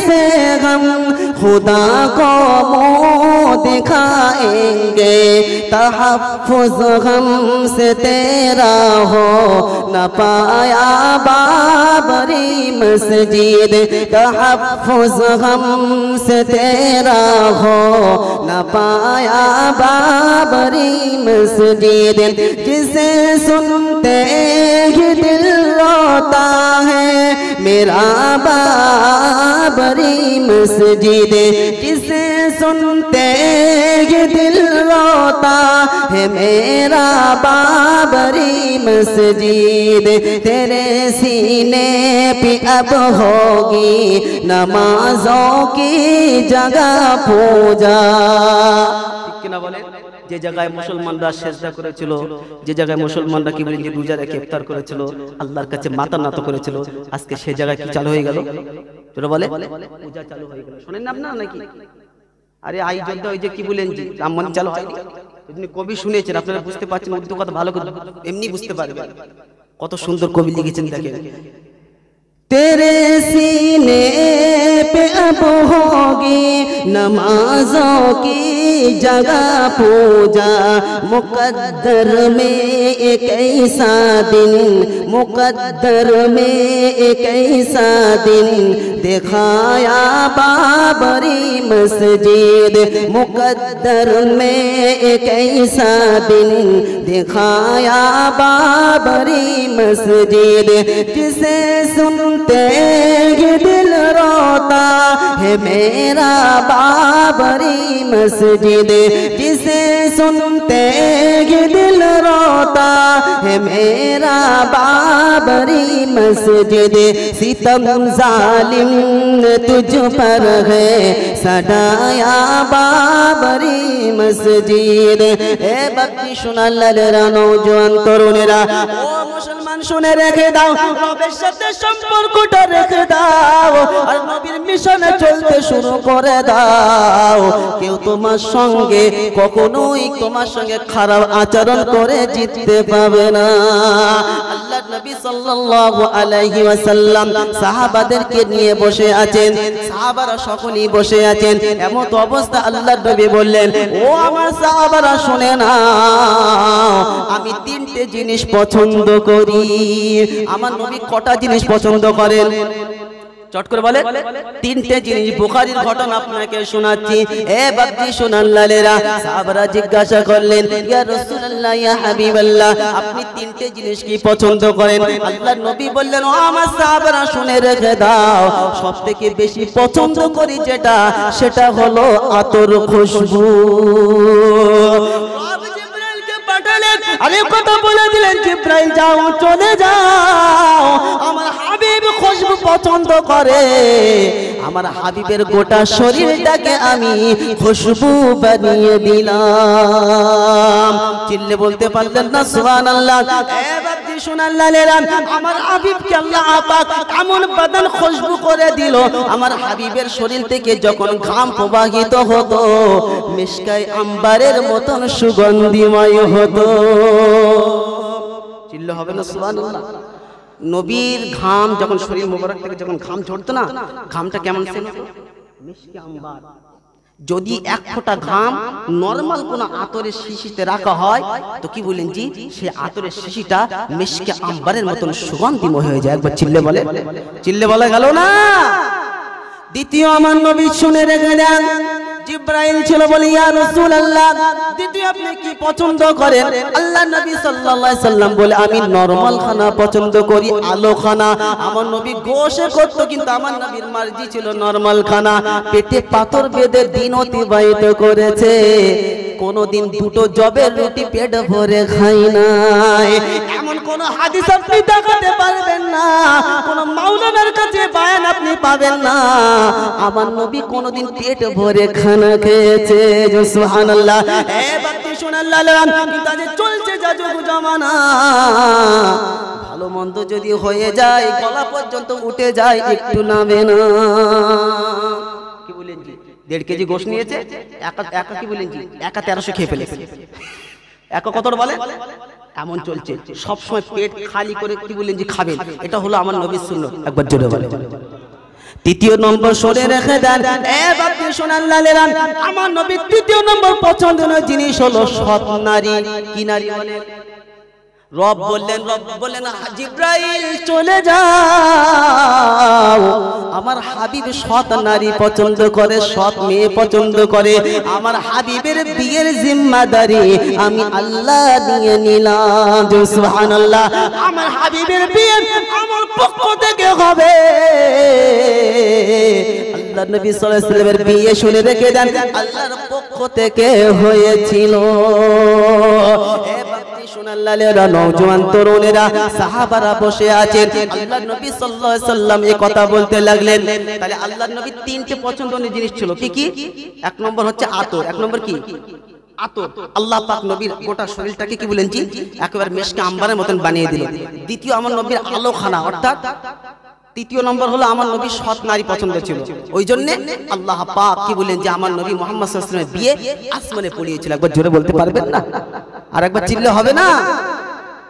से हम खुदा को मुँह दिखाएंगे, तहफ़्फ़ुज़ हमसे तेरा हो न पाया बाबरी मस्जिद, तहफ़्फ़ुज़ हमसे तेरा हो न पाया बाबरी मस्जिद। जिसे सुनते ही दिल रोता है मेरा बाबरी मस्जिद, जिसे सुनते ही दिल रोता है मेरा बाबरी मस्जिद। तेरे सीने पे अब होगी नमाजों की जगह पूजा। ठीक किना बोले? যে জায়গায় মুসলমানরা সেজদা করেছিল, যে জায়গায় মুসলমানরা কি বলেন যে রোজা রেখে ইফতার করেছিল, আল্লাহর কাছে মাথা নত করেছিল, আজকে সেই জায়গায় কি চালু হয়ে গেল? তোরা বলে পূজা চালু হয়ে গেল। শুনেন না আপনারা নাকি? আরে আই যদ্দা ওই যে কি বলেন জি রাম মন্দির চালু হয়নি, আপনি কবি শুনেছেন, আপনারা বুঝতে পারছেন, উর্দু কথা ভালো করে এমনি বুঝতে পারবেন। কত সুন্দর কবি লিখেছেন দেখেন। तेरे सीने पे अब होगी नमाजों की जगह पूजा, मुकद्दर में एक ऐसा दिन, मुकद्दर में एक ऐसा दिन दिखाया बाबरी मस्जिद, मुकद्दर में एक ऐसा दिन दिखाया बाबरी मस्जिद। जिसे सुनते ही दिल रोता है मेरा बाबरी मस्जिद, जिसे सुनते ही दिल रोता है मेरा बाबरी मस्जिद। सितम जालिम तुझ पर है सदाया बाबरी मस्जिद। ए भक्ति शোনাল্লালেরা নওজোয়ান তরুণেরা, ও মুসলমান শুনে রেখে দাও, নবীর সাথে সম্পর্কটা রেখে দাও আর নবীর মিশনে চলতে শুরু করে দাও। কেউ তোমার সঙ্গে কখনোই তোমার সঙ্গে খারাপ আচরণ করে জিততে পাবে না। আল্লাহ নবী সাল্লাল্লাহু আলাইহি ওয়াসাল্লাম সাহাবাদেরকে নিয়ে বসে আছেন, সাহাবারা সকলেই বসে আছেন। এমন অবস্থা আল্লাহ নবী বললেন, ও আমার সাহাবারা শুনে নাও, আমি তিনটে জিনিস পছন্দ করি। আমার নবী কটা জিনিস পছন্দ করেন? চট করে বলে তিনটে জিনিস। বুখারীর ঘটনা আপনাকে শোনাচ্ছি। এ বাপজি শোনাল্লালেরা, সাহাবারা জিজ্ঞাসা করলেন, ইয়া রাসূলুল্লাহ, ইয়া হাবিবাল্লাহ, আপনি তিনটে জিনিস কি পছন্দ করেন? আল্লাহর নবী বললেন, ও আমার সাহাবারা শুনে রেখে দাও, সবথেকে বেশি পছন্দ করি যেটা, সেটা হলো আতর খুশবু। আরে কথা বলে দিলেন, জিব্রাইল যাও, চলে যাও, আমার হাবিব খুশবু পছন্দ করে, আমার হাবিবের গোটা শরীরটাকে আমি খুশবু বানিয়ে দিলাম। চিল্লে বলতে পারলেন না সুবহানাল্লাহ? এবার শোনাল্লালেরা, আমার হাবিবকে আল্লাহ পাক এমন বাদান খুশবু করে দিল, আমার হাবিবের শরীর থেকে যখন ঘাম প্রবাহিত হতো মিশকায় আম্বারের মতন সুগন্ধিময় হতো। চিল্লা হবে না সুবহানাল্লাহ? নবীর ঘাম যখন শরীর মোবারক থেকে যখন ঘাম ঝরতো না, ঘামটা কেমন ছিল? মিশকে আম্বার। যদি এক ফোঁটা ঘাম নরমাল কোন আতরের শিশিতে রাখা হয় তো কি বলেন জি, সে আতরের শিশিটা মিশকে আম্বারের মতন সুগন্ধিময় হয়ে যায়। একবার চিল্লে বলে, চিল্লে বলা গেল না? দ্বিতীয় আমার নবী শুনে রেখে দেন, জিব্রাইল ছিল বলে, ইয়া রাসূলুল্লাহ, দ্বিতীয় আপনি কি পছন্দ করেন? আল্লাহ নবী সাল্লাল্লাহু আলাইহি সাল্লাম বলে, আমি নরমাল খানা পছন্দ করি, আলো খানা। আমার নবী গোশে করত, কিন্তু আমার নবীর মার্জি ছিল নরমাল খানা। পেটে পাথর বেঁধে দিন অতিবাহিত করেছে, কোনদিন দুটো জবের রুটি পেট ভরে খাই নাই। এমন কোন হাদিস আপনি দেখাতে পারবেন না, কোন মাওলানার কাছে বয়ান আপনি পাবেন না আমার নবী কোনদিন পেট ভরে খানা খেয়েছে। সুবহানাল্লাহ। এ বাতি শোনাল্লাহ, কিন্তু আজ চলছে যা যুগ জামানা, ভালো মন্দ যদি হয়ে যায় গলা পর্যন্ত উঠে যায়, একটু নামে না। কি বলেন জি? 1.5 কেজি গোশত নিয়েছে, একা কি বলেন জি, একা 1300 খেয়ে ফেলেছে। একা কত বলে? এমন চলছে সব সময় পেট খালি করে কি বলেন জি খাবেন, এটা হলো আমার নবীর সুন্নাত। একবার জোরে বলে। তৃতীয় নম্বর শুনে রেখে দেন, বাপজি শোনান লালেরা, আমার নবীর তৃতীয় নম্বর পছন্দের জিনিস হলো সৎ নারী। কি নারী বলেন? রব বললেন জিব্রাইল চলে যাও, আমার হাবিব সৎ নারী পছন্দ করে, সৎ মেয়ে পছন্দ করে। আমার হাবিবের বিয়ের জিম্মাদারি আমি আল্লাহ দিয়ে নিলাম। সুবহানাল্লাহ। আমার হাবিবের বিয়ে আমার পক্ষ থেকে হবে। আল্লাহর নবী সাল্লাল্লাহু আলাইহি ওয়াসাল্লামের বিয়ে শুনে রেখে দেন, আল্লাহর পক্ষ থেকে হয়েছিল। নওজোয়ান তরুণেরা সাহাবারা বসে আছেন, আল্লাহর নবী সাল্লাল্লাহু আলাইহি ওয়াসাল্লাম এই কথা বলতে লাগলেন। তাহলে আল্লাহর নবীর তিনটে পছন্দের জিনিস ছিল। কি কি? এক নম্বর হচ্ছে আতর। এক নম্বর কি? আতর। আল্লাহ পাক নবীর গোটা শরীরটাকে কি বলেন জি একেবারে মেশকে আম্বারের মতন বানিয়ে দিল। দ্বিতীয়, আমার নবীর আলোখানা, অর্থাৎ তৃতীয় নম্বর হলো আমার নবী সৎ নারী পছন্দ ছিল। ওই জন্য আল্লাহ পাক কি বলেন যে আমার নবী মুহাম্মদ সাল্লাল্লাহু আলাইহি ওয়াসাল্লামের বিয়ে আসমানে পড়িয়েছিল। একবার জোরে বলতে পারবেন না? আর একবার চিল্লে হবে না?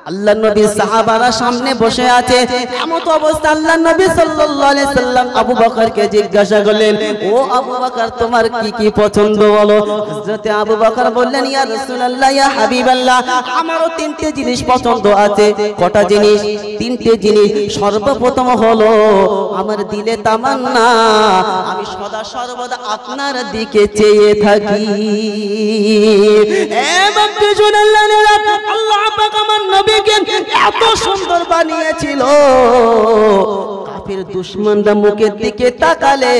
আল্লাহর নবী সাহাবারা সামনে বসে আছে, এমন অবস্থা আল্লাহর নবী সাল্লাল্লাহু আলাইহি সাল্লাম আবু বকরকে জিজ্ঞাসা করলেন, ও আবু বকর তোমার কি কি পছন্দ বলো? হযরতে আবু বকর বললেন, ইয়া রাসূলুল্লাহ, ইয়া হাবিবাল্লাহ, আমারও তিনটে জিনিস পছন্দ আছে। কটা জিনিস? তিনটে জিনিস। সর্বপ্রথম হলো আমার দিলে তামান্না, আমি সদা সর্বদা আপনার দিকে চেয়ে থাকি। এবং আল্লাহ পাক আমার নবী এত সুন্দর বানিয়েছিল, কাফের দুশমনরা মুখের দিকে তাকালে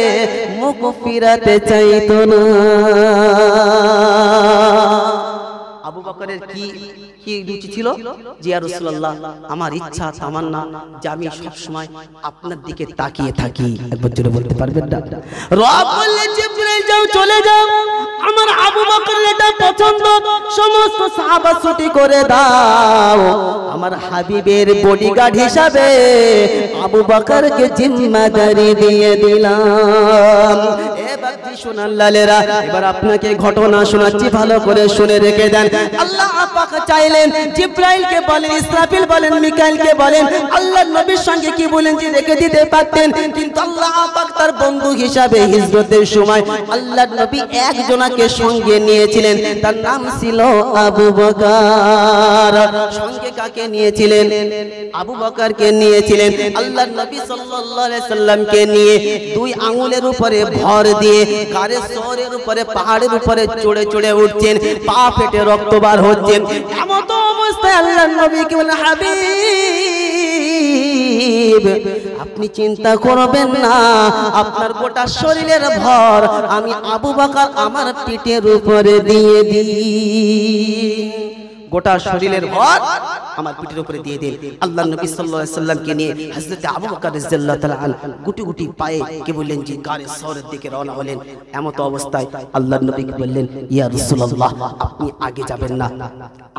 মুখ ফিরাতে চাইতো না। আবু বকরের কি রুচি ছিল? যে ইয়া রাসূলুল্লাহ, আমার ইচ্ছা তামান্না যে আমি সব সময় আপনার দিকে তাকিয়ে থাকি। একবার জোরে বলতে পারবেন না? রব বললেন, জিবরাইল যাও, চলে যাও, আমার আবু বকরের এটা পছন্দ, সমস্ত সাহাবা ছুটি করে দাও। আমার হাবিবের বডিগার্ড হিসাবে আবু বকরকে জিম্মাদারি দিয়ে দিলাম। শোনান লালেরা, এবার আপনাকে ঘটনা শোনাচ্ছি, ভালো করে শুনে রেখে দেন। আল্লাহ পাক চাইলেন জিবরাইলকে বলেন, ইসরাফিল বলেন, মিকাইলকে বলেন, আল্লাহর নবীর সঙ্গে কি বলেন যে রেখে দিতে পারতেন, কিন্তু আল্লাহ পাক তার বন্ধু হিসাবে হিজরতের সময় আল্লাহর নবী একজনকে সঙ্গে নিয়েছিলেন, তার নাম ছিল আবু বকর। সঙ্গে কাকে নিয়েছিলেন? আবু বকরকে নিয়েছিলেন। আল্লাহর নবী সাল্লাল্লাহু আলাইহি সাল্লামকে নিয়ে দুই আঙ্গুলের উপরে ভর দিয়ে গাড়ে শহরের উপরে পাহাড়ের উপরে চড়ে চড়ে উঠছেন, পা ফেটে রক্ত বার হচ্ছেন। এমন তো অবস্থায় আল্লাহর নবীকে বলেন, হাবিব আপনি চিন্তা করবেন না, আপনার গোটা শরীরের ভর আমি আবু বকর আমার পিঠের উপরে দিয়ে দিই। গোটা শরীরের ভর আমার পিঠের উপরে দিয়ে দেন। আল্লাহর নবী সাল্লাল্লাহু আলাইহি সাল্লামকে নিয়ে হযরত আবু বকর রাদিয়াল্লাহু তাআলা আনহু গুটি গুটি পায়ে কে বললেন যে গাড়ে শহরের দিকে রওনা হলেন। এমত অবস্থায় আল্লাহর নবীকে বললেন, ইয়া রাসূলুল্লাহ, আপনি আগে যাবেন না,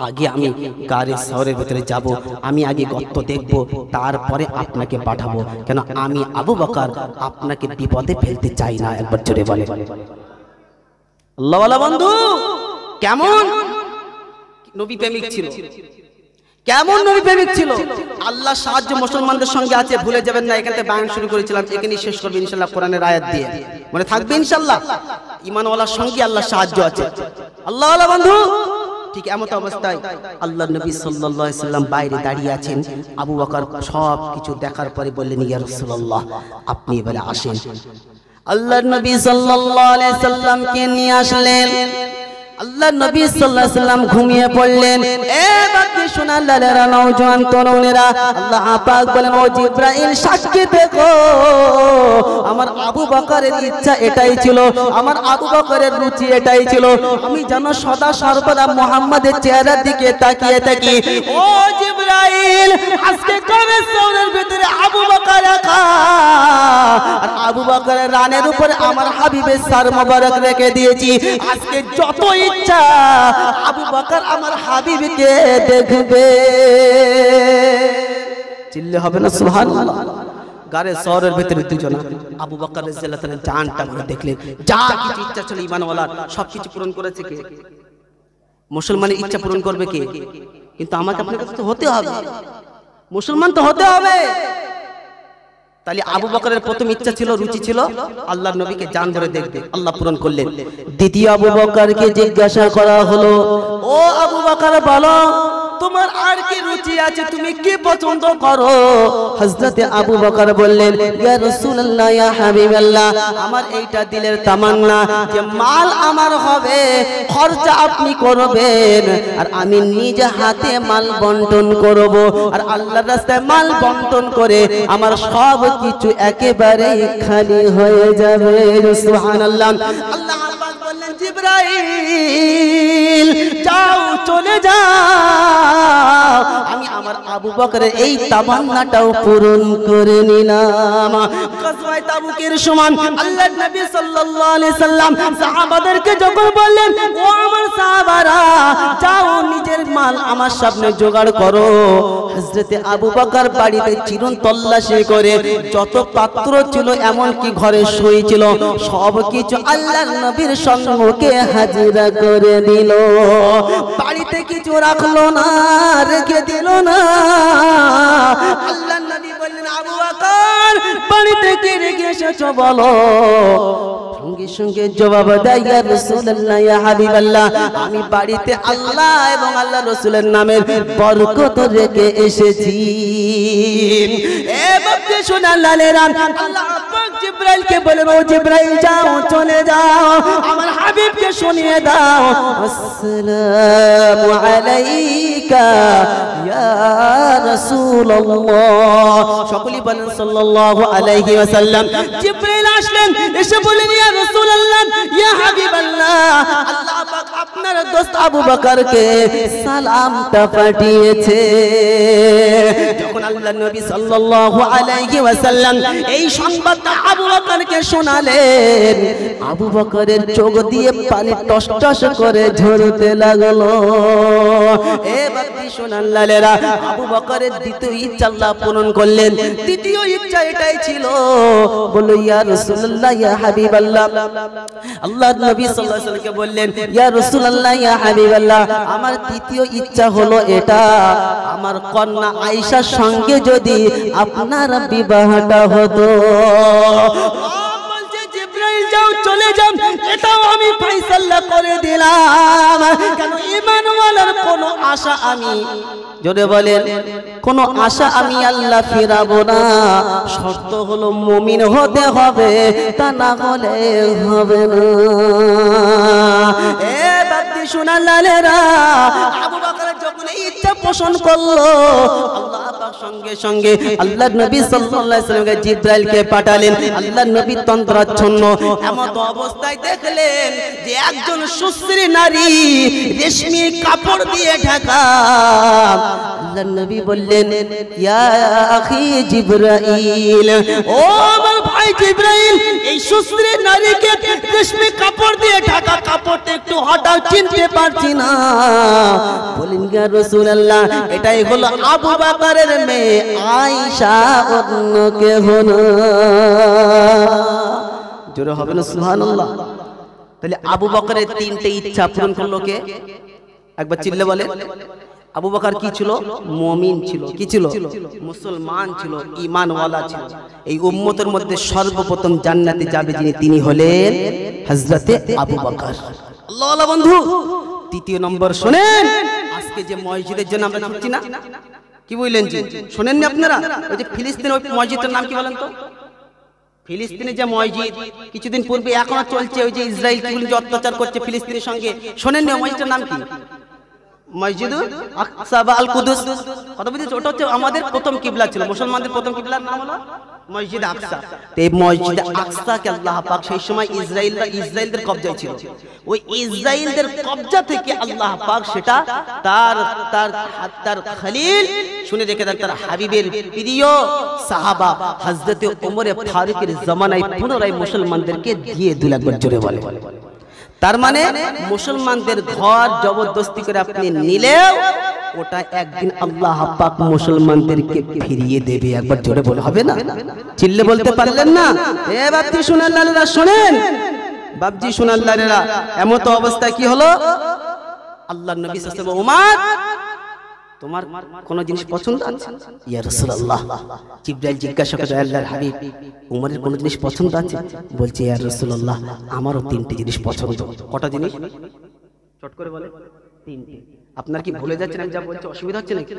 আগে আমি গাড়ে শহরের ভিতরে যাব, আমি আগে গর্ত দেখব, তারপরে আপনাকে পাঠাবো, কেন আমি আবু বকর আপনাকে বিপদে ফেলতে চাই না। একবার জোরে বলেন আল্লাহ ওয়ালা বন্ধু। কেমন নবী প্রেমিক ছিল, কেমন নবী প্রেমিক ছিল। আল্লাহ সাহায্য মুসলমানদের সঙ্গে আছে, ভুলে যাবেন না। এখান থেকে বয়ান শুরু করেছিলাম, এখানেই শেষ করব ইনশাআল্লাহ কোরআনের আয়াত দিয়ে। মনে থাকবে ইনশাআল্লাহ, ঈমানওয়ালার সঙ্গে আল্লাহ সাহায্য আছে। আল্লাহ ওয়ালা বন্ধু। ঠিক এমত অবস্থায় আল্লাহর নবী সাল্লাল্লাহু আলাইহি সাল্লাম বাইরে দাঁড়িয়ে আছেন। আবু বকর সব কিছু দেখার পরে বললেন, ইয়া রাসূলুল্লাহ, আপনি এবারে আসেন। আল্লাহর নবী সাল্লাল্লাহু আলাইহি সাল্লামকে নিয়ে আসলেন। আল্লাহ নবী সাল্লাল্লাহু আলাইহি সাল্লাম ঘুমিয়ে পড়লেন। এ বাকি শোনা লালেরা, নওজোয়ান তরুণেরা, আল্লাহ পাক বলেন, ও জিবরাইল সাক্ষী দেখো, আমার আবু বকরের ইচ্ছা এটাই ছিল, আমার আবু বকরের রুচি এটাই ছিল, আমি যেন সদা সর্বদা মুহাম্মাদের চেহারার দিকে তাকিয়ে থাকি। ও জিবরাইল, আজকে কবে শহরের ভিতরে আবু বকর রাখা, আর আবু বকরের রানের উপরে আমার হাবিবের সার মোবারক রেখে দিয়েছি। আজকে যত ইচ্ছা আবু বকর আমার হাবিবকে দেখবে। চিল্লে হবে না সুবহানাল্লাহ। গারে শহরের ভিতরে দুজন আবু বকর রাদিয়াল্লাহু তাআলা জানটা করে দেখলেন, যা কিছু ইচ্ছা ছিল ঈমানওয়ালার সবকিছু পূরণ করেছে কে? মুসলমানের ইচ্ছা পূরণ করবে কে? কিন্তু আমাকে আপনার কাছে তো হতে হবে, মুসলমান তো হতে হবে। তাহলে আবু বকরের প্রথম ইচ্ছা ছিল, রুচি ছিল আল্লাহর নবীকে জান ধরে দেখবে, আল্লাহ পূরণ করলেন। দ্বিতীয় আবু বকরকে জিজ্ঞাসা করা হলো, ও আবু বকর বলো তোমার আর কি রুচি আছে, তুমি কি পছন্দ করো? হযরতে আবু বকর বললেন, ইয়া রাসূলুল্লাহ ইয়া হাবিবাল্লাহ, আমার এইটা দিলের তামান্না যে মাল আমার হবে, খরচা আপনি করবেন, আর আমি নিজ হাতে মাল বন্টন করব, আর আল্লাহর রাস্তায় মাল বন্টন করে আমার সব কিছু একেবারে খালি হয়ে যাবে। সুবহানাল্লাহ। আল্লাহ পাক বললেন, জিবরাইল যাও, চলে যাও, আমি আমার আবু বকরের এই তামান্নাটাও পূরণ করে নিলাম। গজওয়ায়ে তাবুকের সময় আল্লাহর নবী সাল্লাল্লাহু আলাইহি সাল্লাম সাহাবাদেরকে যখন বললেন, ও আমার সাহাবারা যাও নিজের মাল আমার সামনে জোগাড় করো, হযরতে আবু বকর বাড়িতে চিরুন তল্লাশি করে যত পাত্র ছিল এমনকি ঘরে সই ছিল সব কিছু আল্লাহর নবীর সম্মুখে হাজিরা করে দিল। বাড়িতে কিছু রাখলো না, রেখে দিল না। আল্লাহর নবী বললেন, আবু বকর বাড়িতে কি রেখে এসেছো বলো? সঙ্গে সঙ্গে জবাব দেয়, ইয়া রাসূলুল্লাহ ইয়া হাবিবাল্লাহ, আমি বাড়িতে আল্লাহ এবং আল্লাহ রাসূলের নামের বরকত রেখে এসেছি। এ বাবা শোনান লালেরা, আল্লাহ পাক জিবরাইলকে বলেন, ও জিবরাইল যাও, চলে যাও, আমার হাবিবকে শুনিয়ে দাও, আসসালামু আলাইকা ইয়া রাসূলুল্লাহ। সকলেই বলেন সাল্লাল্লাহু আলাইহি ওয়াসাল্লাম। জিবরাইল আসলেন, এসে বলেন, ইয়া রাসূলুল্লাহ ইয়া হাবিবাল্লাহ, আল্লাহ পাক আপনার দোস্ত আবু বকরকে সালামটা পাঠিয়েছে। যখন আল্লাহর নবী সাল্লাল্লাহু আলাইহি ওয়াসাল্লাম এই সংবাদটা আবু বকরকে শোনালেন, আবু বকরের চোখ দিয়ে পানি টস টস করে ঝরতে লাগলো। এ বাতি শোনান লালেরা, আবু বকরের দ্বিতীয় ইচ্ছা আল্লাহ পূরণ করলেন। দ্বিতীয় ইচ্ছা এটাই ছিল, বলো ইয়া রাসূলুল্লাহ ইয়া হাবিবাল্লাহ, আল্লাহর নবী সাল্লাল্লাহু আলাইহি ওয়াসাল্লামকে বললেন, ইয়া রাসূলুল্লাহ ইয়া হাবিবাল্লাহ, আমার তৃতীয় ইচ্ছা হলো এটা, আমার কন্যা আয়েশার সঙ্গে যদি আপনার বিবাহটা হতো। বলছে জিবরাইল যাও, চলে যাও, এটাও আমি ফয়সালা করে দিলাম। কেন ঈমানওয়ালার কোনো আশা আমি, জোরে বলেন, কোনো আশা আমি আল্লাহ ফিরাবো না, শর্ত হলো মুমিন হতে হবে, তা না হলে হবে না। এ বাতি শোনান লালেরা, আবু বকর যখন ইচ্ছা পোষণ করলো, আল্লাহ পাক সঙ্গে সঙ্গে আল্লাহর নবী সাল্লাল্লাহু আলাইহি ওয়াসাল্লামকে জিবরাইলকে পাঠালেন। আল্লাহর নবী তন্দ্রাচ্ছন্ন এমন অবস্থায় দেখলেন যে একজন সুশ্রী নারী রেশমি কাপড় দিয়ে ঢাকা। আল্লাহর নবী বললেন, ইয়া আখি জিবরাইল, ও আমার ভাই জিবরাইল, এই সুশ্রী নারীকে রেশমি কাপড় দিয়ে ঢাকা কাপড়টা একটু হটাও, চিনতে পারছি না। বলেন, ইয়া রাসূলুল্লাহ, এটাই হলো আবু বকরের মেয়ে আয়েশা, অন্য কেউ না। জোরে হবে না সুবহানাল্লাহ। তাহলে আবু বকরের তিনটে ইচ্ছা পূরণ করলো কে? একবার চিল্লে বলে। আবু বকর কি ছিল? মুমিন ছিল। কি ছিল? মুসলমান ছিল, ঈমানওয়ালা ছিল। এই উম্মতের মধ্যে সর্বপ্রথম জান্নাতে যাবে যিনি, তিনি হলেন হযরতে আবু বকর। আল্লাহ ওয়ালা বন্ধু, তৃতীয় নম্বর শুনেন, আজকে যে মসজিদের জন্য আমরা ছুটছি না, কি বললেন জি? শুনেননি আপনারা? ওই যে ফিলিস্তিন, ওই মসজিদের নাম কি বলেন তো? ফিলিস্তিনে যে মসজিদ কিছুদিন পূর্বে এখনো চলছে, ওই যে ইসরায়েল যে অত্যাচার করছে ফিলিস্তিনের সঙ্গে, শোনেননি ওই মসজিদের নাম কি? মসজিদুল আকসা বা আল কুদুস। কথা বুঝেছো? ওটা হচ্ছে আমাদের প্রথম কিবলা ছিল, মুসলমানদের প্রথম কিবলার নাম হলো মসজিদ আকসা। তো এই মসজিদ আকসাকে আল্লাহ পাক সেই সময় ইসরায়েলদের কবজায় ছিল। ওই ইসরায়েলদের কবজা থেকে আল্লাহ পাক সেটা তার খলিল, শুনে রেখে দেন, তার হাবিবের প্রিয় সাহাবা হযরতে ওমর ফারুকের জামানায় পুনরায় মুসলমানদেরকে দিয়ে দিল। একবার জোরে বলে। তার মানে মুসলমানদের ঘর জবরদস্তি করে আপনি নিলেও ওটা একদিন আল্লাহ পাক মুসলমানদেরকে ফিরিয়ে দেবে। একবার জোরে বলে, হবে না? চিল্লে বলতে পারলেন না? এ বাপজি শোনান লালেরা, শোনেন বাপজি শোনান লালেরা, এমন তো অবস্থা কি হলো, আল্লাহর নবী সাল্লাল্লাহু আলাইহি ওয়াসাল্লাম ওমর তোমার কোন জিনিস পছন্দ আছে? ইয়া রাসূলুল্লাহ, জিবরাইল জিজ্ঞাসা করে আল্লাহর হাবিব উমরের কোন জিনিস পছন্দ আছে? বলছে ইয়া রাসূলুল্লাহ আমারও তিনটি জিনিস পছন্দ। কটা জিনিস? চট করে বলে তিনটি। আপনার কি ভুলে যাচ্ছেন আমি যা বলছি? অসুবিধা হচ্ছে নাকি?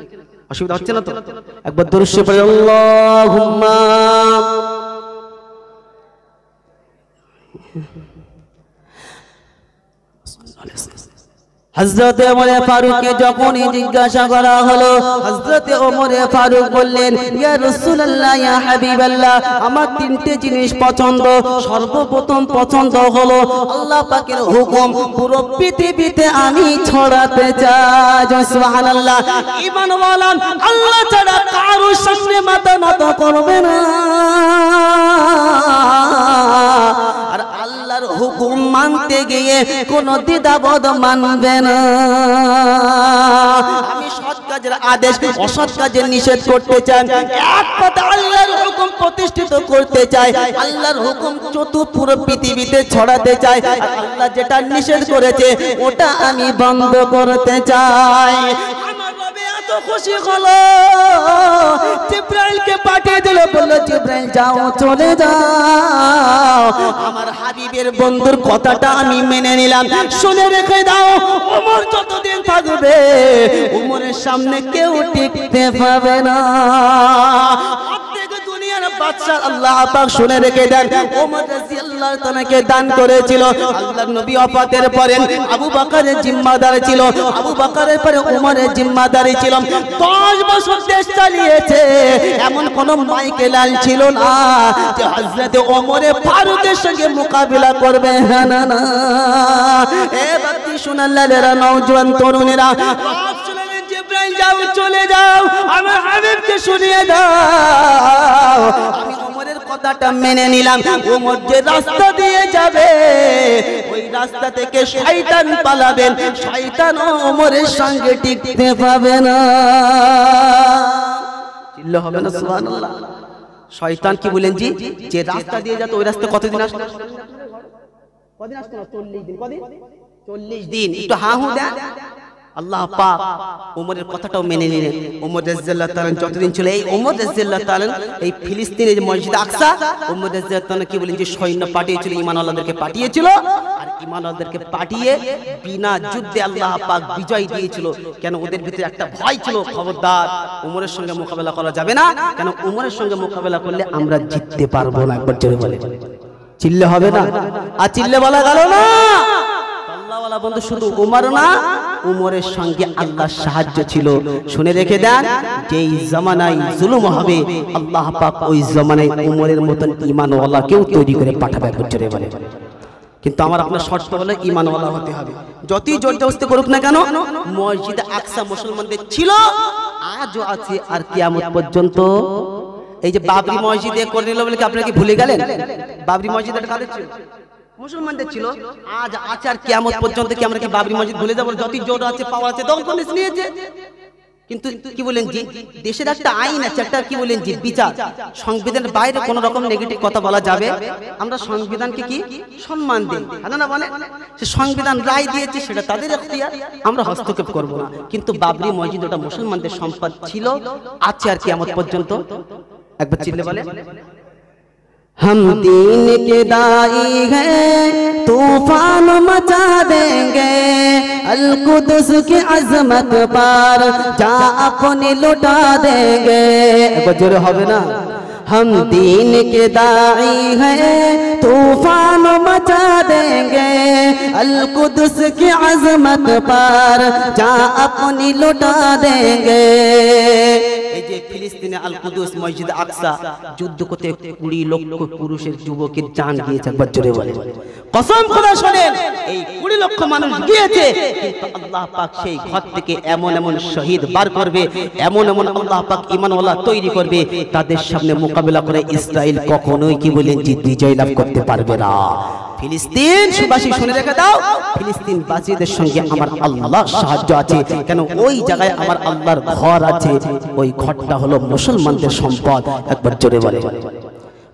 অসুবিধা হচ্ছে না তো? একবার দরুদ শরীফ পড়ে আল্লাহুম্মা হযরত ওমর ফারুককে যখনই জিজ্ঞাসা করা হলো, হযরত ওমর ফারুক বললেন ইয়া রাসূলুল্লাহ ইয়া হাবিবাল্লাহ আমার তিনটে জিনিস পছন্দ। সর্বপ্রথম পছন্দ হলো আল্লাহ পাকের হুকুম পুরো পৃথিবীতে আমি ছড়াতে চাই। সুবহানাল্লাহ। ঈমানওয়ালা আল্লাহ ছাড়া কারোর সামনে মাথা নত করবে না, আর আল্লাহর হুকুম মানতে গিয়ে কোনো দ্বিধাবোধ মানবে না। আমি সৎ কাজের আদেশ অসৎ কাজের নিষেধ করতে চাই, এক কথা আল্লাহর হুকুম প্রতিষ্ঠিত করতে চাই, আল্লাহর হুকুম চতুর্পুর পৃথিবীতে ছড়াতে চাই, আল্লাহ যেটা নিষেধ করেছে ওটা আমি বন্ধ করতে চাই। খুশি হলো, জিবরাইলকে পাঠিয়ে দিল, বলল জিবরাইল যাও চলে যাও, আমার হাবিবের বন্ধুর কথাটা আমি মেনে নিলাম। শুনে রেখে দাও ওমর যতদিন থাকবে ওমরের সামনে কেউ টিকতে পাবে না। বাদশা আল্লাহ পাক শুনে রেখে দেন ওমর রাদিয়াল্লাহু তাআলাকে দান করেছিল। আল্লাহর নবী ওফাতের পরে আবু বকরের জিম্মাদার ছিল, আবু বকরের পরে ওমরের জিম্মাদারি ছিল। 10 বছর দেশ চালিয়েছে, এমন কোন মাইকেলাল ছিল না যে হযরত ওমর ফারুকের সঙ্গে মোকাবিলা করবে। না না, এ বাতি শুনাল্লাহরা নওজোয়ান তরুণেরা জিবরাইল যাও চলে যাও, আমার হাবিবকে শুনিয়ে দাও আমি ওমরের কথাটা মেনে নিলাম। ওমর যে রাস্তা দিয়ে যাবে ওই রাস্তা থেকে শয়তান পালাবেন, শয়তান ওমরের সঙ্গে টিকতে পাবে না। চিল্লা হবে না সুবহানাল্লাহ। শয়তান কি বলেন জি, যে রাস্তা দিয়ে যেত ওই রাস্তা কতদিন আসতো? কদিন আসতো না? 40 দিন। কদিন? 40 দিন। একটু হা হু দেন। আল্লাহ পাক ওমরের কথাটাও মেনে নিলেন। ওমর রাদিয়াল্লাহু তাআলা যতদিন ছিল, এই ওমর রাদিয়াল্লাহু তাআলা এই ফিলিস্তিনের যে মসজিদ আকসা, ওমর রাদিয়াল্লাহু তাআলা কি বলেন যে সৈন্য পাঠিয়েছিল, ঈমানওয়ালাদেরকে পাঠিয়েছিল, আর ঈমানওয়ালাদেরকে পাঠিয়ে বিনা যুদ্ধে আল্লাহ পাক বিজয় দিয়েছিল। কেন? ওদের ভিতরে একটা ভয় ছিল, খবরদার ওমরের সঙ্গে মোকাবেলা করা যাবে না, কেন ওমরের সঙ্গে মোকাবেলা করলে আমরা জিততে পারবো না। একবার জোরে বলে চিল্লে হবে না? আর চিল্লে বলা গেল না। আল্লাহওয়ালা বন্ধু শুধু ওমর না, উমরের সঙ্গে আল্লাহর সাহায্য ছিল। শুনে রেখে দেন, যেই জামানায় জুলুম হবে আল্লাহ পাক ওই জামানায় উমরের মতন ঈমানওয়ালা কেউ তৈরি করে পাঠাবে। জোরে বলে। কিন্তু আমার আপনার শর্ত হলো ঈমানওয়ালা হতে হবে। যতই জোর জবরদস্তি করুক না কেন, মসজিদে আকসা মুসলমানদের ছিল, আজও আছে, আর কিয়ামত পর্যন্ত। এই যে বাবরি মসজিদে করে নিল বলে কি আপনারা কি ভুলে গেলেন? বাবরি মসজিদ এটা কাদের ছিল? মুসলমানদের ছিল। আজ আছে, আর কিয়ামত পর্যন্ত কি আমরা কি বাবরি মসজিদ ভুলে যাবো? যতই জোর আছে পাওয়ার আছে দখল করে নিয়েছে। কিন্তু কি বলেন জি, দেশের একটা আইন আছে, একটা কি বলেন জি বিচার, সংবিধানের বাইরে কোন রকম নেগেটিভ কথা বলা যাবে। আমরা সংবিধানকে কি সম্মান দিই, না বলে সে সংবিধান রায় দিয়েছে, সেটা তাদের এখতিয়ার, আমরা হস্তক্ষেপ করব না। কিন্তু বাবরি মসজিদ ওটা মুসলমানদের সম্পদ ছিল, আছে, আর কিয়ামত পর্যন্ত। একবার চিল্লে বলে हम दीन के दाई हैं, तूफान मचा देंगे, अल-कुद्स की अजमत पर जा अपनी लुटा देंगे। बजर হবে না? हम दीन के दाई हैं, तूफान मचा देंगे, अल-कुद्स की अजमत पर जा अपनी लुटा देंगे। এই যে ফিলিস্তিনে আল কুদুস মসজিদ আকসা যুদ্ধ করতে 20 লক্ষ পুরুষের যুবকের জান গিয়েছে। একবার জোরে বলে কসম খোদা শুনেন, এই 20 লক্ষ মানুষ গিয়েছে, কিন্তু আল্লাহ পাক সেই ঘর থেকে এমন এমন শহীদ বার করবে, এমন এমন আল্লাহ পাক ঈমানওয়ালা তৈরি করবে, তাদের সামনে মোকাবেলা করে ইসরায়েল কখনোই কি বলেন যে বিজয় লাভ করতে পারবে না। ফিলিস্তিন সুবাসী শুনে রেখে দাও, ফিলিস্তিন বাসীদের সঙ্গে আমার আল্লাহ সাহায্য আছে। কেন? ওই জায়গায় আমার আল্লাহর ঘর আছে, ওই ঘরটা হলো মুসলমানদের সম্পদ। একবার জোরে বলে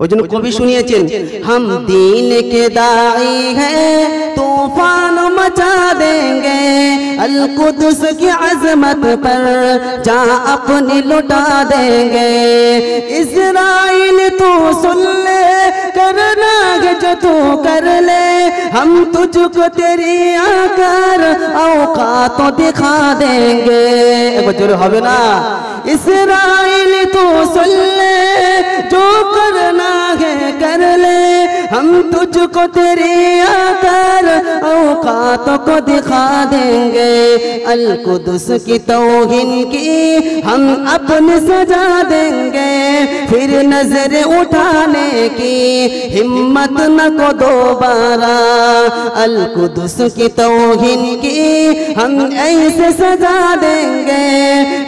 ওই জন্য কবি শুনিয়েছেন, हम दीन के दाई हैं तूफान मचा देंगे, अल कुद्स की अजमत पर जा अपनी लुटा देंगे। इस्राइल तू सुन ले, करना है जो तू कर ले, हम तुझको तेरी आकर औकात तो दिखा देंगे। एक बार जोर হবে ना, इस्राइल तू सुन ले, जो करना है कर ले, हम तुझको तेरी आकर औकातों को दिखा देंगे। अल कुद्स की तौहीन की हम अपने सजा देंगे, फिर नजर उठाने की हिम्मत न को दोबारा। अल कुद्स की तौहीन की हम ऐसे सजा देंगे,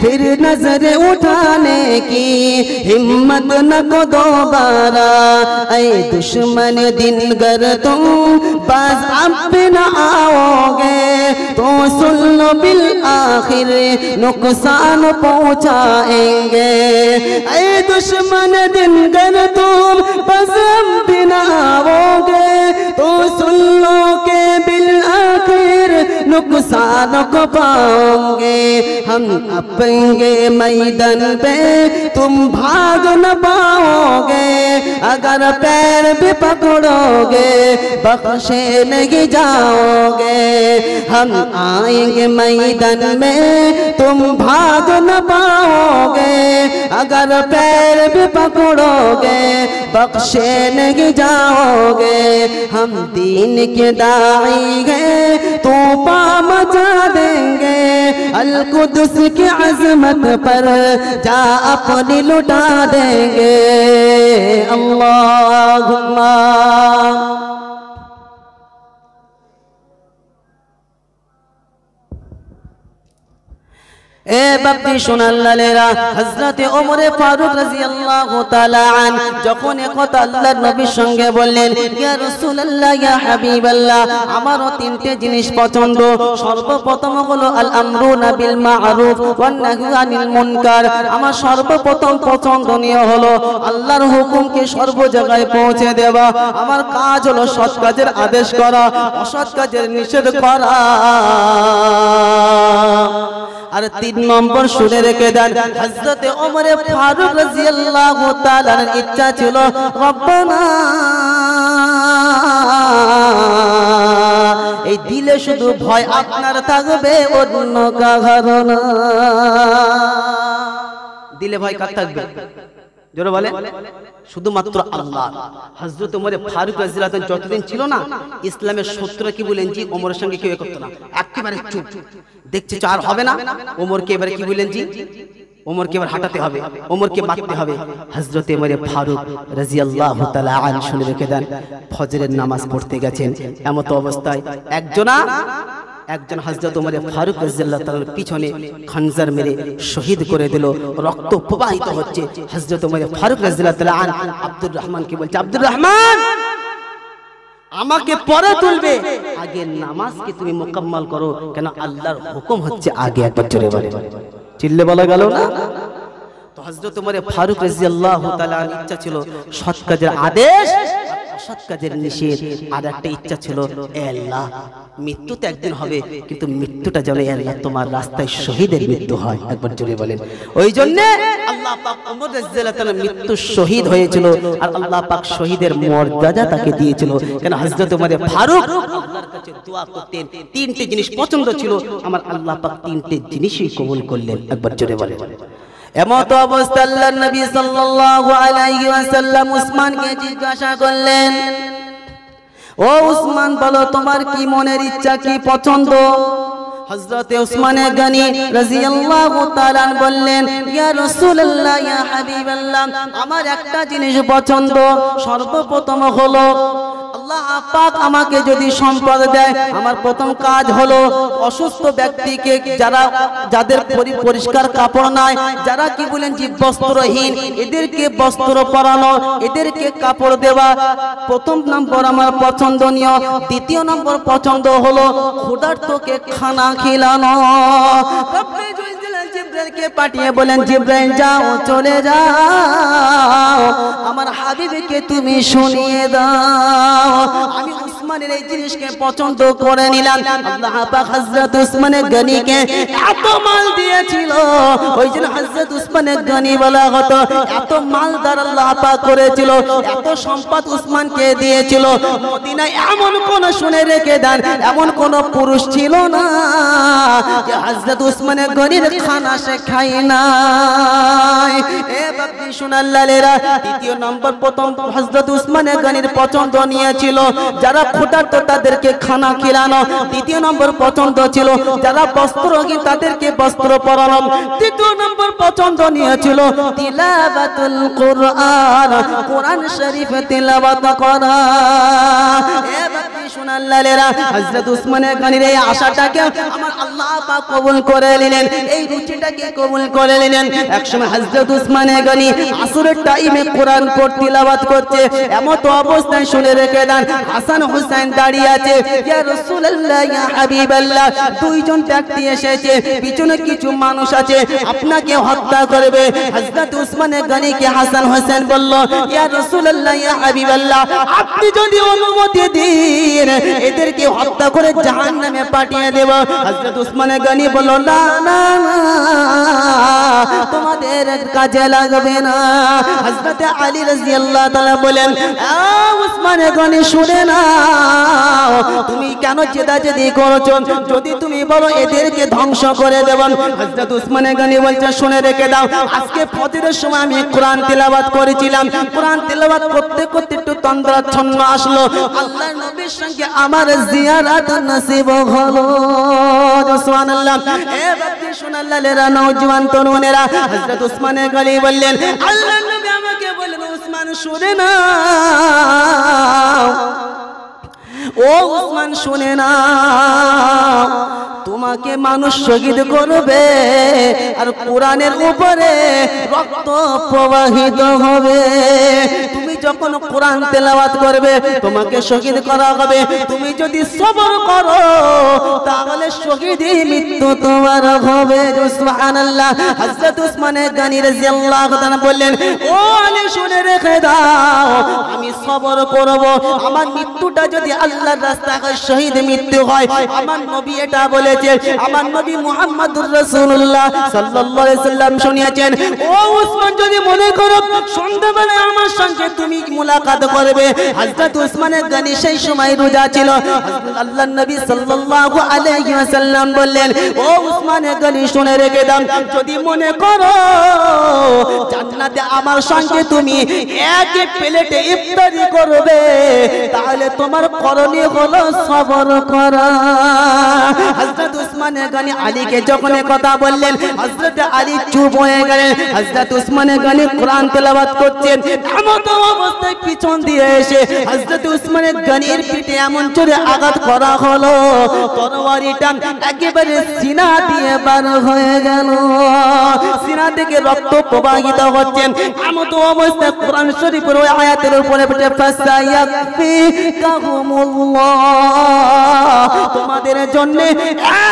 फिर नजर उठाने की हिम्मत न को दोबारा। ऐ दुश्मन दिन गर तुम बस अब न आओगे, तो सुन लो बिल आखिर नुकसान पहुंचाएंगे। ऐ दुश्मन दिन गर तुम बस अब न आओगे, तो सुन लो के बिल आखिर नुकसान को पाओगे। हम अपने मैदान पे तुम भाग न पाओगे, अगर पैर भी पकड़ोगे बख्शे नहीं जाओगे। हम आएंगे मैदान में तुम भाग न पाओगे, अगर पैर भी पकड़ोगे बख्शे नहीं जाओगे। हम दीन के दाई हैं तूफान मचा देंगे, अल कुद्स की अजमत पर जा अपनी लुटा देंगे। अल्लाहुम्मा ए बापी সোনাল্লালেরা, হযরতে ওমর ফারুক রাদিয়াল্লাহু তাআলা আন যখন একথা আল্লাহর নবীর সঙ্গে বললেন, ইয়া রাসূলুল্লাহ ইয়া হাবিবাল্লাহ, আমারও তিনটে জিনিস পছন্দ। সর্বপ্রথম হলো আল আমরুনা বিল মা'রুফ ওয়ান নাহয়ু আনিল মুনকার। আমার সর্বপ্রথম পছন্দনীয় হলো আল্লাহর হুকুমকে সর্ব জায়গায় পৌঁছে দেওয়া। আমার কাজ হলো সৎ কাজের আদেশ করা, অসৎ কাজের নিষেধ করা। আর 3 নম্বর শুনে রেখে দেন, হযরতে ওমর ফারুক রাদিয়াল্লাহু তাআলার ইচ্ছা ছিল, রব্বানা, এই দিলে শুধু ভয় আপনার থাকবে, অন্য কারো না। দিলে ভয় কার থাকবে? জোরে বলে, শুধুমাত্র আল্লাহ। হযরত ওমর ফারুক রাদিয়াল্লাহু তাআলা যতদিন ছিল না, ইসলামের শত্রুরা কি বলেন জি, ওমরের সঙ্গে কেউ করতো না, একেবারে চুপ। দেখছে আর হবে না, ওমরকে এবারে কি বলেন জি, ওমরকে এবার হাঁটাতে হবে, ওমরকে মারতে হবে। হযরত ওমর ফারুক রাদিয়াল্লাহু তাআলা আনহু শুনে রেখে দেন, ফজরের নামাজ পড়তে গেছেন, এমত অবস্থায় একজন হযরত ওমর ফারুক রাদিয়াল্লাহু তাআলার পিছনে খঞ্জর মেরে শহীদ করে দিল, রক্ত প্রবাহিত হচ্ছে। হযরত ওমর ফারুক রাদিয়াল্লাহু তাআলা আন আব্দুর রহমানকে বলছে, আব্দুর রহমান, আমাকে পরে তুলবে, আগে নামাজকে তুমি মুকম্মল করো, কেন আল্লাহর হুকুম হচ্ছে আগে। একবার জোরে বলে, চিল্লে বলা গেল না? তো হযরত ওমর ফারুক রাদিয়াল্লাহু তাআলা ইচ্ছা ছিল সৎ কাজের আদেশ, অসৎ কাজের নিষেধ। আর একটা ইচ্ছা ছিল, এ আল্লাহ, মৃত্যু তো একদিন হবে, কিন্তু মৃত্যুটা যেন আল্লাহ তোমার রাস্তায় শহীদের মৃত্যু হয়। একবার জোরে বলেন। ওই জন্য আল্লাহ পাক ওমর রাদিয়াল্লাহু তাআলা মৃত্যু শহীদ হয়েছিল, আর আল্লাহ পাক শহীদের মর্যাদা তাকে দিয়েছিল। কেন হযরত ওমর ফারুক আল্লাহর কাছে দোয়া করতেন, 3টে জিনিস পছন্দ ছিল, আমার আল্লাহ পাক 3টে জিনিসই কবুল করলেন। একবার জোরে বলেন। এমত অবস্থা আল্লাহর নবী সাল্লাল্লাহু আলাইহি ওয়াসাল্লাম উসমানকে জিজ্ঞাসা করলেন, ও উসমান, বলো তোমার কি মনের ইচ্ছা, কি পছন্দ? হযরতে উসমান গনি রাদিয়াল্লাহু তাআলা বললেন, ইয়া রাসূলুল্লাহ, ইয়া হাবিবাল্লাহ, আমার একটা জিনিস পছন্দ। সর্বপ্রথম হলো আল্লাহ পাক আমাকে যদি সম্পদ দেয়, আমার প্রথম কাজ হলো অসুস্থ ব্যক্তিকে, যাদের পরিষ্কার কাপড় নাই, যারা কি বলেন যে বস্ত্রহীন, এদেরকে বস্ত্র পরানো, এদেরকে কাপড় দেওয়া প্রথম নম্বর আমার পছন্দনীয়। দ্বিতীয় নম্বর পছন্দ হলো ক্ষুধার্তকে খানা খিলানো। জিব্রাইলকে পাঠিয়ে বলেন, জিব্রাইল যাও, চলে যাও, আমার হাবিবকে তুমি শুনিয়ে দাও। আমি উসমানের এই জিনিসকে পছন্দ করে নিলাম। আল্লাহ পাক হযরত উসমানের গনিকে এত মাল দিয়েছিল, ওই জন্য হযরত উসমানের গনি বলা হতো। এত মালদার আল্লাহ পাক করেছিল, এত সম্পদ উসমানকে দিয়েছিল। মদিনায় এমন কোন, শুনে রেখে দেন, এমন কোন পুরুষ ছিল না যে হযরত উসমানের গনির খানা সে খায় না। এ বাপজি সুনাল্লালেরা, দ্বিতীয় নম্বর, প্রথম হযরত উসমানের গনির পছন্দ নিয়েছিল যারা ক্ষুধার্ত তাদেরকে খানা খিলানো। দ্বিতীয় নম্বর পছন্দ ছিল যারা বস্ত্রহীন তাদেরকে বস্ত্র পরানো। তৃতীয় নম্বর পছন্দ নিয়েছিল তিলাওয়াতুল কুরআন, কোরআন শরীফ তিলাওয়াত করা। এ বাপজি সুনাল্লালেরা, হযরত উসমানের গনির এই আশাটাকে আমার আল্লাহ পাক কবুল করে নিলেন, এই রুচিটাকে কবুল করে নিলেন। একসময় হযরত উসমানের গনি আসরের টাইমে কোরআন তিলাওয়াত করছে। এমত অবস্থায়, শুনে রেখে দেন, হাসান হুসাইন দাঁড়িয়ে আছে। ইয়া রাসূলুল্লাহ, ইয়া হাবিবাল্লাহ, দুইজন ব্যক্তি এসেছে, পিছনে কিছু মানুষ আছে, আপনাকে হত্যা করবে। হযরত উসমানের গনিকে হাসান হুসাইন বলল, ইয়া রাসূলুল্লাহ, ইয়া হাবিবাল্লাহ, আপনি যদি অনুমতি দিন এদেরকে হত্যা করে জাহান্নামে পাঠিয়ে দেব। হযরত উসমানের গনি বলল, না না না, তোমাদের কাজে লাগবে না। হযরত আলী রাদিয়াল্লাহু তাআলা বলেন, উসমানের গনি শুনে নাও, তুমি কেন জেদাজেদি করছো? যদি তুমি বলো এদেরকে ধ্বংস করে দেব। হযরত উসমানের গনি বলছে, শুনে রেখে দাও, আজকে ফজরের সময় আমি কোরআন তিলাওয়াত করেছিলাম। কোরআন তিলাওয়াত করতে করতে একটু তন্দ্রাচ্ছন্ন আসলো, আল্লাহর নবীর সঙ্গে আমার জিয়ারত নসিব হলো। সুবহানাল্লাহ। এ বাপজি সুনাল্লালেরা, নওজওয়ান তরুণেরা, হযরত উসমানের গনি বললেন, আল্লাহর নবী আমাকে বললেন, উসমান শুনে নাও, ও উসমান শুনে নাও, তোমাকে মানুষ শহীদ করবে আর কোরআনের উপরে রক্ত প্রবাহিত হবে। তুমি যখন কোরআন তেলাওয়াত করবে তোমাকে শহীদ করা হবে। তুমি যদি সবর করো তাহলে শহীদি মৃত্যু তোমার হবে। সুবহানাল্লাহ। হযরত উসমানের গনি রাদিয়াল্লাহু তাআলা বললেন, ও আলী শুনে রেখে দাও, আমি সবর করব। আমার মৃত্যুটা যদি আল্লাহর রাস্তায় শহীদ মৃত্যু হয়, আমার নবী এটা বলেছে, আমার নবী মুহাম্মদুর রাসূলুল্লাহ সাল্লাল্লাহু আলাইহি সাল্লাম শুনিয়েছেন, ও উসমান যদি মনে করো সন্ধ্যাবেলায় আমার সঙ্গে তুমি মুলাকাত করবে। হযরত উসমানের গনি সেই সময় রোজা ছিল। আল্লাহর নবী সাল্লাল্লাহু আলাইহি ওয়াসাল্লাম বললেন, ও উসমানের গনি শুনে রেখে দাও, যদি মনে করো জান্নাতে আমার সঙ্গে তুমি এক প্লেটে ইফতারি করবে, তাহলে তোমার করণীয় হলো সবর করা। হযরত উসমানের গনি আলীকে যখন কথা বললেন, হযরত আলী চুপ হয়ে গেলেন। হযরত উসমানের গনি কোরআন তেলাওয়াত করছেন, এমন অবস্থায় পিছন দিয়ে এসে হযরত উসমানের গনির পিঠে এমন জোরে আঘাত করা হলো, তরবারিটা একেবারে সিনা দিয়ে বার হয়ে গেল। সিনা থেকে রক্ত প্রবাহিত হচ্ছে। এমন অবস্থায় কোরআন শরীফের ওই আয়াতের উপরে ফাসায়াকফিকাহুমুল্লাহ, তোমাদের জন্য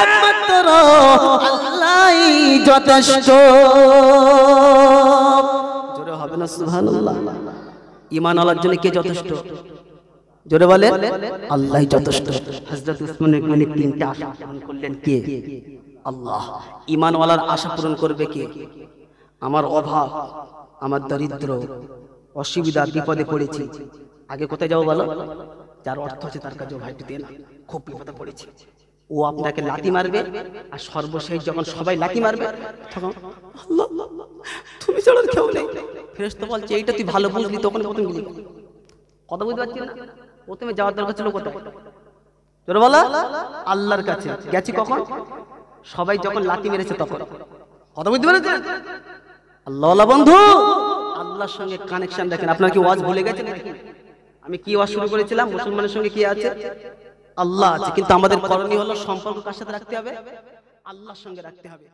একমাত্র আল্লাহই যথেষ্ট। জোরে হবে না সুবহানাল্লাহ? ঈমান আল্লাহর জন্য কে যথেষ্ট? জোরে বলে, আল্লাহই যথেষ্ট। হযরত উসমানের গনি তিনটা আশা পূরণ করলেন, কে? আল্লাহ। ঈমানওয়ালার আশা পূরণ করবে কে? আমার অভাব, আমার দরিদ্র, অসুবিধা, বিপদে পড়েছি, আগে কোথায় যাবো বলো? যার অর্থ আছে তার কাছে ভাইটি দে না, খুব বিপদে পড়েছি। ও আপনাকে লাথি মারবে, আর সর্বশেষ যখন সবাই লাথি মারবে তখন আল্লাহ তুমি ছাড়া কেউ নেই। ফেরেশতা বলছে, এইটা তুই ভালো বুঝলি, তখন প্রথম গেলি কথা বুঝতে পারছিস না? প্রথমে যাওয়ার দরকার ছিল কোথায়? তোর বলা আল্লাহর কাছে। গেছি কখন? সবাই যখন লাথি মেরেছে তখন। কথা বুঝতে পেরেছেন? আল্লাহ বন্ধু, আল্লাহর সঙ্গে কানেকশন দেখেন। আপনারা কি ওয়াজ ভুলে গেছেন? আমি কি ওয়াজ শুরু করেছিলাম? মুসলমানের সঙ্গে কি আছে? আল্লাহ আছে। কিন্তু আমাদের করণীয় হলো সম্পর্ক কার সাথে রাখতে হবে? আল্লাহর সঙ্গে রাখতে হবে।